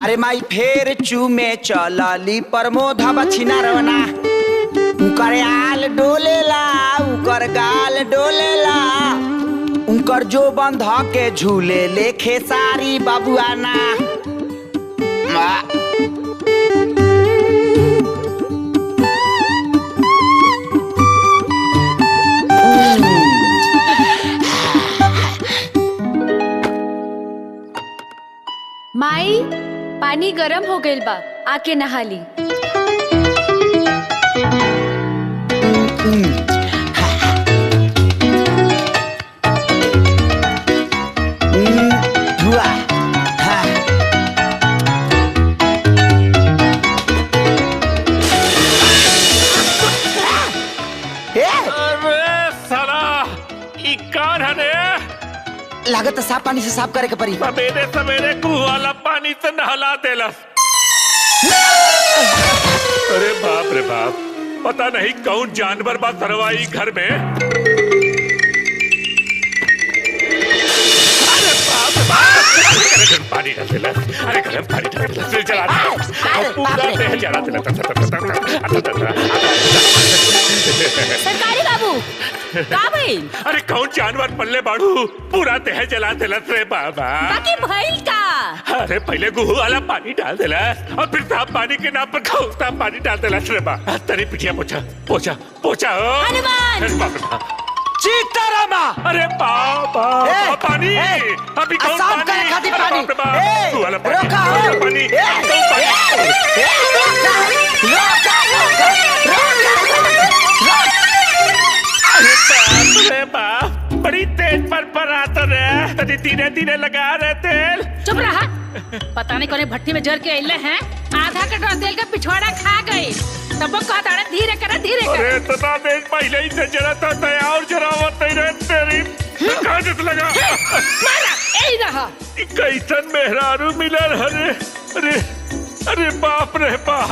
अरे माई फेर चूमे चलली प्रमोद बछिना रवना उकर आल डोलेला उकर गाल डोलेला उनकर जो बंध के झूले लेखे सारी बाबुआना माई पानी गरम हो गइल बा, आके नहा ली। लागत साफ पानी से साफ करे के पड़ी। सवेरे सवेरे कुआं वाला पानी से नहला देलस। अरे बाप रे बाप, पता नहीं कौन जानवर बा सरवाई घर में। अरे बाप रे बाप, गर्म पानी डाल देलस। अरे गर्म पानी डाल देलस, जला देलस और पूरा देह जला देलस। सरकारी बाबू का भइल? अरे कौन जानवर पल्ले बाड़ू, पूरा देह जला देलस रे बाबा। बाकी भइल का? अरे पहले गुहू वाला पानी डाल देलस और फिर साफ पानी के नाम पर खौफता पानी डाल देलस रे बा। तेरी पिटिया पोछा पोछा पोछा। हनुमान सीतारामा। अरे बाबा पानी अभी कौन साफ करे खातिर पानी। गुहू वाला पानी, रोका गुहू वाला पानी, अरे बाप, बड़ी तेज पर आता रे, तनी धीरे धीरे लगा रहे तेल। चुप रहा, पता नहीं कोने भट्टी में जर के अइले हैं, आधा कटोरा तेल का पिछवाड़ा खा गए। तब कहता है धीरे कर धीरे कर। अरे इतना देर पहले ही से जरा था तया और जरावत नहीं रहे तेरी कहाँ से लगा। मारा यही रहा। कैसन मेहरारू मिलल। अरे अरे अरे बाप रे बाप।